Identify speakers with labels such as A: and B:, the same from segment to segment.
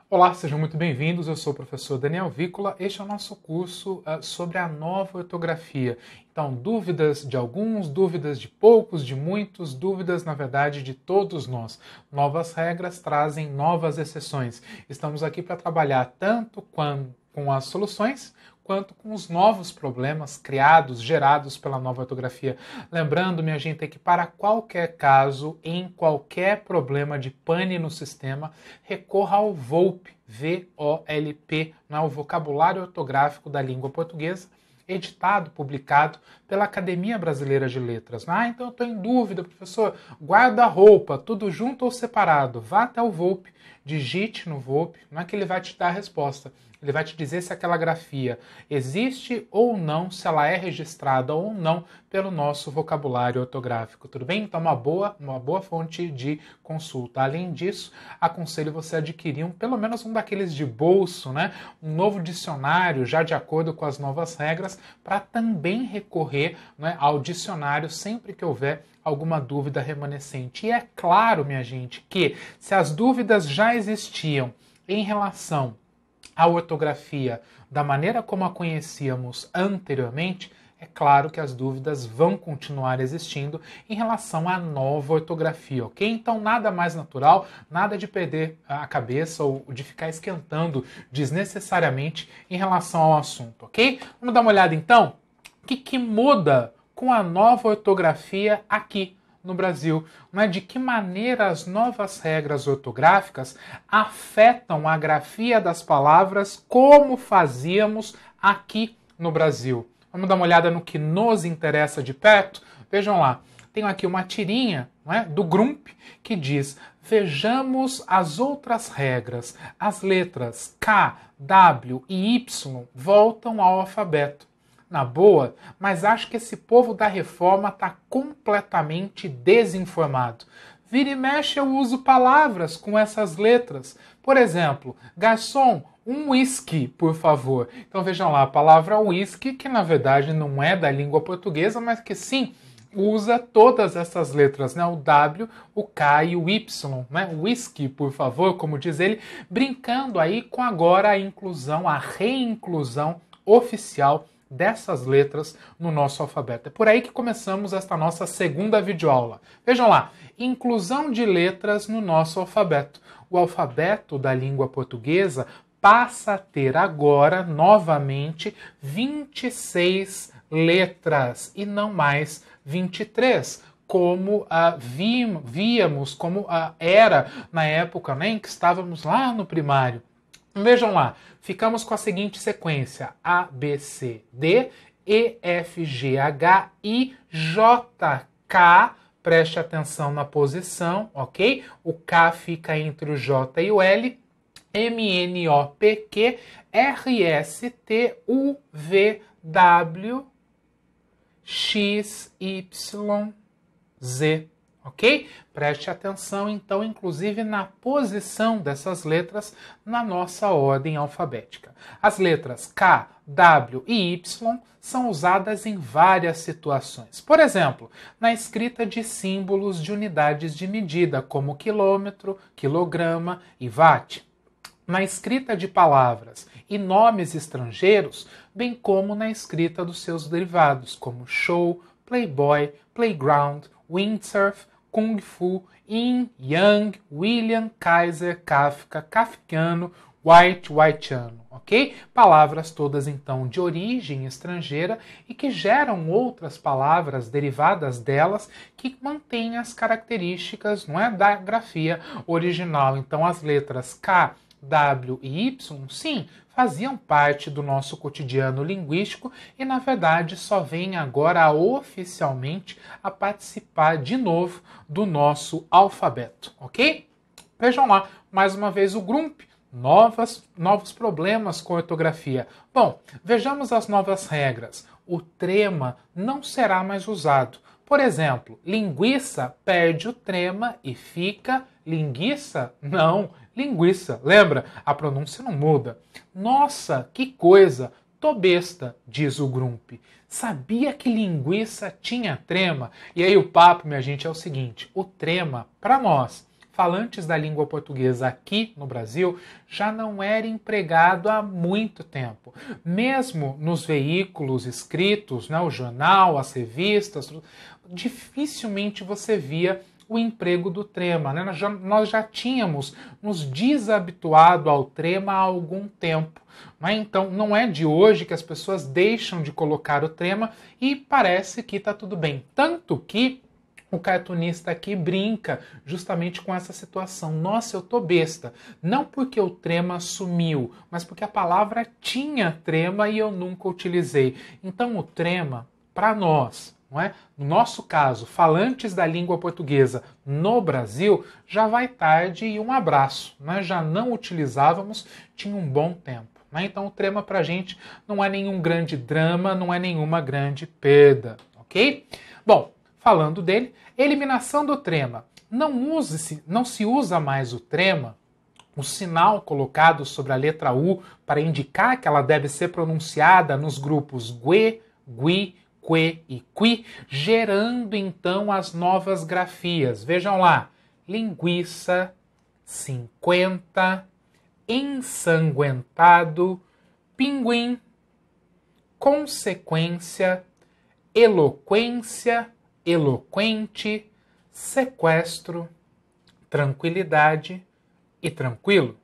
A: Olá, sejam muito bem-vindos. Eu sou o professor Daniel Vícola. Este é o nosso curso sobre a nova ortografia. Então, dúvidas de alguns, dúvidas de poucos, de muitos, dúvidas, na verdade, de todos nós. Novas regras trazem novas exceções. Estamos aqui para trabalhar tanto com as soluções, quanto com os novos problemas criados, gerados pela nova ortografia. Lembrando, minha gente, que para qualquer caso, em qualquer problema de pane no sistema, recorra ao VOLP, V-O-L-P, o Vocabulário Ortográfico da Língua Portuguesa, editado, publicado pela Academia Brasileira de Letras. Então eu estou em dúvida, professor, guarda-roupa, tudo junto ou separado? Vá até o VOLP, digite no VOLP, não é que ele vai te dar a resposta. Ele vai te dizer se aquela grafia existe ou não, se ela é registrada ou não pelo nosso vocabulário ortográfico, tudo bem? Então, uma boa fonte de consulta. Além disso, aconselho você a adquirir pelo menos um daqueles de bolso, né? Um novo dicionário, já de acordo com as novas regras, para também recorrer, né, ao dicionário sempre que houver alguma dúvida remanescente. E é claro, minha gente, que se as dúvidas já existiam em relação a ortografia da maneira como a conhecíamos anteriormente, é claro que as dúvidas vão continuar existindo em relação à nova ortografia, ok? Então nada mais natural, nada de perder a cabeça ou de ficar esquentando desnecessariamente em relação ao assunto, ok? Vamos dar uma olhada então? O que muda com a nova ortografia aqui no Brasil, de que maneira as novas regras ortográficas afetam a grafia das palavras como fazíamos aqui no Brasil. Vamos dar uma olhada no que nos interessa de perto? Vejam lá, tenho aqui uma tirinha do Grump que diz: vejamos as outras regras. As letras K, W e Y voltam ao alfabeto. Na boa, mas acho que esse povo da reforma está completamente desinformado. Vira e mexe eu uso palavras com essas letras. Por exemplo, garçom, um whisky, por favor. Então vejam lá, a palavra whisky, que na verdade não é da língua portuguesa, mas que sim, usa todas essas letras, o W, o K e o Y, Whisky, por favor, como diz ele, brincando aí com agora a inclusão, a reinclusão oficial dessas letras no nosso alfabeto. É por aí que começamos esta nossa segunda videoaula. Vejam lá, inclusão de letras no nosso alfabeto. O alfabeto da língua portuguesa passa a ter agora, novamente, 26 letras e não mais 23, como víamos, como era na época em que estávamos lá no primário. Vejam lá, ficamos com a seguinte sequência: A, B, C, D, E, F, G, H, I, J, K. Preste atenção na posição, ok? O K fica entre o J e o L. M, N, O, P, Q, R, S, T, U, V, W, X, Y, Z. Ok? Preste atenção, então, inclusive na posição dessas letras na nossa ordem alfabética. As letras K, W e Y são usadas em várias situações. Por exemplo, na escrita de símbolos de unidades de medida, como quilômetro, quilograma e watt. Na escrita de palavras e nomes estrangeiros, bem como na escrita dos seus derivados, como show, playboy, playground, windsurf, Kung Fu, Yin, Yang, William, Kaiser, Kafka, Kafkiano, White, Whiteano, ok? Palavras todas, então, de origem estrangeira e que geram outras palavras derivadas delas que mantêm as características, da grafia original. Então, as letras K, W e Y, sim, faziam parte do nosso cotidiano linguístico e, na verdade, só vêm agora oficialmente a participar de novo do nosso alfabeto, ok? Vejam lá, mais uma vez o Grump, novos problemas com ortografia. Bom, vejamos as novas regras. O trema não será mais usado. Por exemplo, linguiça perde o trema e fica linguiça? Não, linguiça. Lembra? A pronúncia não muda. Nossa, que coisa! Tô besta, diz o Grump. Sabia que linguiça tinha trema? E aí o papo, minha gente, é o seguinte. O trema, para nós, falantes da língua portuguesa aqui no Brasil já não era empregado há muito tempo. Mesmo nos veículos escritos, né, o jornal, as revistas, dificilmente você via o emprego do trema, né? Nós já tínhamos nos desabituado ao trema há algum tempo. Né? Então, não é de hoje que as pessoas deixam de colocar o trema e parece que está tudo bem. Tanto que o cartunista aqui brinca justamente com essa situação. Nossa, eu tô besta. Não porque o trema sumiu, mas porque a palavra tinha trema e eu nunca utilizei. Então, o trema, para nós, não é? No nosso caso, falantes da língua portuguesa no Brasil, já vai tarde e um abraço. Né? Já não utilizávamos, tinha um bom tempo. Né? Então o trema pra gente não é nenhum grande drama, não é nenhuma grande perda, ok? Bom, falando dele, eliminação do trema. Não se usa mais o trema, o sinal colocado sobre a letra U para indicar que ela deve ser pronunciada nos grupos gue, gui, que e qui, gerando então as novas grafias. Vejam lá, linguiça, 50, ensanguentado, pinguim, consequência, eloquência, eloquente, sequestro, tranquilidade e tranquilo.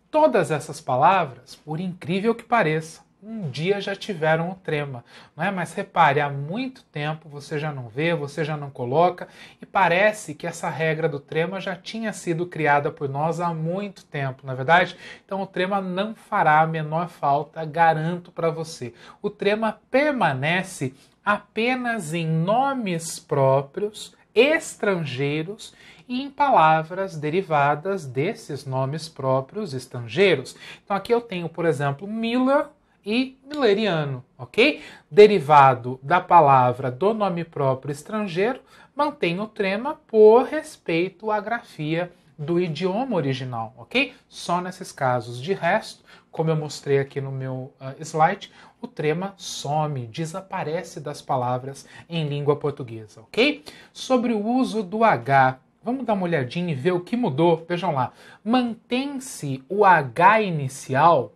A: Todas essas palavras, por incrível que pareça, um dia já tiveram o trema, não é? Mas repare, há muito tempo você já não vê, você já não coloca, e parece que essa regra do trema já tinha sido criada por nós há muito tempo, na é verdade? Então o trema não fará a menor falta, garanto para você. O trema permanece apenas em nomes próprios, estrangeiros e em palavras derivadas desses nomes próprios estrangeiros. Então aqui eu tenho, por exemplo, Miller e milleriano, ok? Derivado da palavra do nome próprio estrangeiro, mantém o trema por respeito à grafia do idioma original, ok? Só nesses casos. De resto, como eu mostrei aqui no meu slide, o trema some, desaparece das palavras em língua portuguesa, ok? Sobre o uso do H, vamos dar uma olhadinha e ver o que mudou. Vejam lá, mantém-se o H inicial.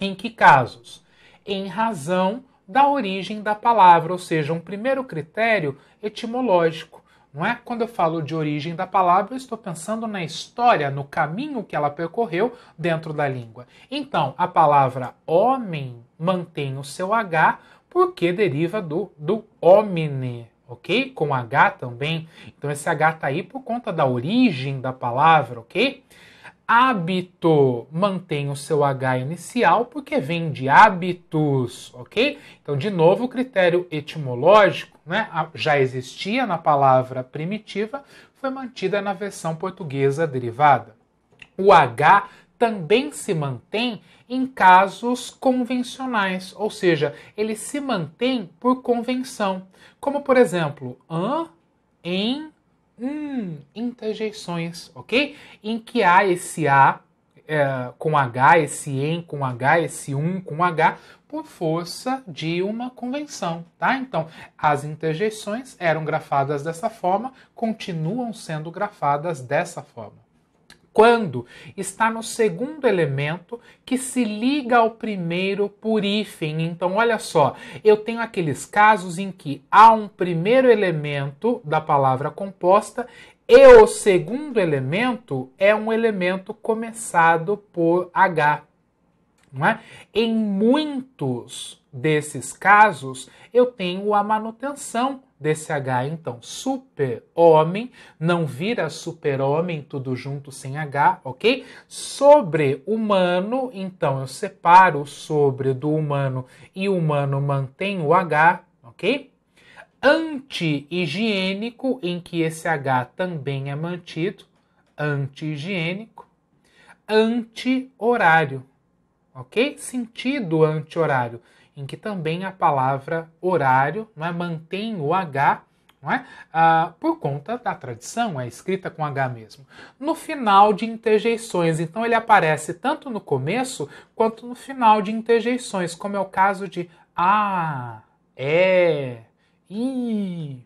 A: Em que casos? Em razão da origem da palavra, ou seja, um primeiro critério etimológico. Não é? Quando eu falo de origem da palavra, eu estou pensando na história, no caminho que ela percorreu dentro da língua. Então, a palavra homem mantém o seu H porque deriva do homine, ok? Com H também. Então, esse H está aí por conta da origem da palavra, ok? Hábito mantém o seu H inicial porque vem de hábitos, ok? Então, de novo, o critério etimológico, né, já existia na palavra primitiva, foi mantida na versão portuguesa derivada. O H também se mantém em casos convencionais, ou seja, ele se mantém por convenção, como, por exemplo, em, interjeições, ok? Em que há esse A com H, esse em com H, esse com H, por força de uma convenção, tá? Então, as interjeições eram grafadas dessa forma, continuam sendo grafadas dessa forma. Quando está no segundo elemento que se liga ao primeiro por hífen. Então, olha só, eu tenho aqueles casos em que há um primeiro elemento da palavra composta e o segundo elemento é um elemento começado por H. Não é? Em muitos desses casos, eu tenho a manutenção desse H. Então, super-homem não vira super-homem, tudo junto sem H, ok? Sobre-humano, então eu separo o sobre do humano e o humano mantém o H, ok? Anti-higiênico, em que esse H também é mantido, anti-higiênico. Anti-horário, ok? Sentido anti-horário, em que também a palavra horário, não é, mantém o H, não é? Por conta da tradição, é escrita com H mesmo. No final de interjeições, então ele aparece tanto no começo quanto no final de interjeições, como é o caso de a, é, i,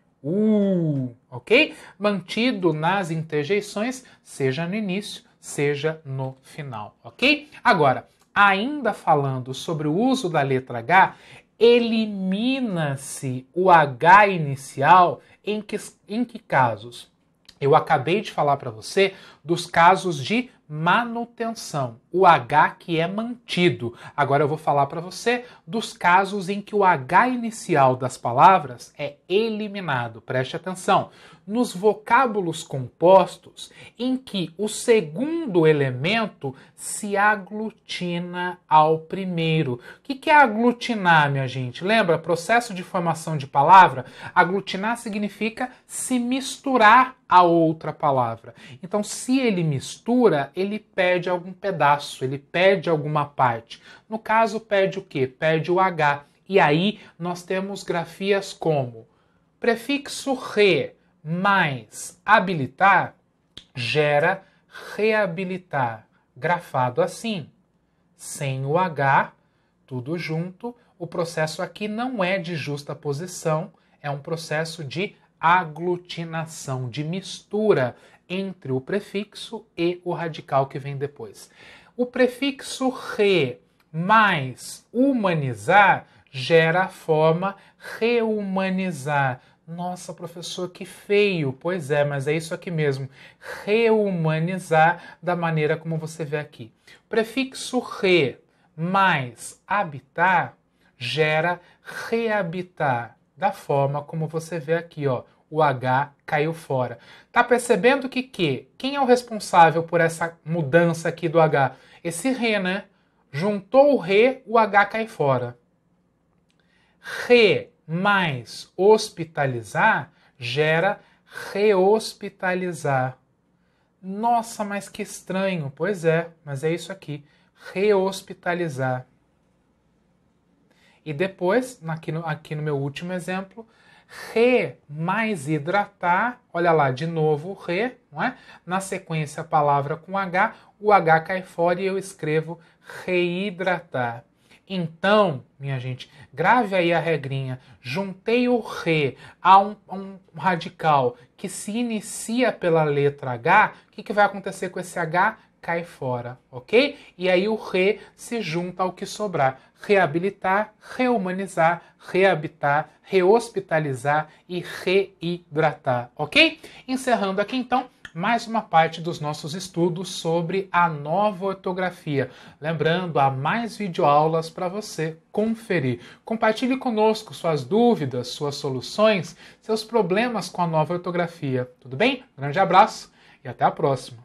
A: ok? Mantido nas interjeições, seja no início, seja no final, ok? Agora, ainda falando sobre o uso da letra H, elimina-se o H inicial em que casos? Eu acabei de falar para você dos casos de manutenção, o H que é mantido. Agora eu vou falar para você dos casos em que o H inicial das palavras é eliminado. Preste atenção. Nos vocábulos compostos em que o segundo elemento se aglutina ao primeiro. O que é aglutinar, minha gente? Lembra? Processo de formação de palavra? Aglutinar significa se misturar a outra palavra. Então, se ele mistura, ele perde algum pedaço, ele perde alguma parte. No caso, perde o quê? Perde o H. E aí, nós temos grafias como prefixo re mais habilitar gera reabilitar. Grafado assim, sem o H, tudo junto. O processo aqui não é de justaposição, é um processo de aglutinação, de mistura entre o prefixo e o radical que vem depois. O prefixo re mais humanizar gera a forma reumanizar. Nossa, professor, que feio. Pois é, mas é isso aqui mesmo. Reumanizar da maneira como você vê aqui. O prefixo re mais habitar gera reabitar da forma como você vê aqui, ó. O H caiu fora. Tá percebendo que quem é o responsável por essa mudança aqui do H? Esse re, né? Juntou o re, o H cai fora. Re mais hospitalizar gera rehospitalizar. Nossa, mas que estranho. Pois é, mas é isso aqui. Rehospitalizar. E depois, aqui no meu último exemplo, re mais hidratar, olha lá, de novo re, não é? Na sequência a palavra com H, o H cai fora e eu escrevo reidratar. Então, minha gente, grave aí a regrinha. Juntei o re a um radical que se inicia pela letra H, o que vai acontecer com esse H? Cai fora, ok? E aí o re se junta ao que sobrar. Reabilitar, reumanizar, reabitar, rehospitalizar e reidratar, ok? Encerrando aqui então mais uma parte dos nossos estudos sobre a nova ortografia. Lembrando, há mais videoaulas para você conferir. Compartilhe conosco suas dúvidas, suas soluções, seus problemas com a nova ortografia. Tudo bem? Grande abraço e até a próxima.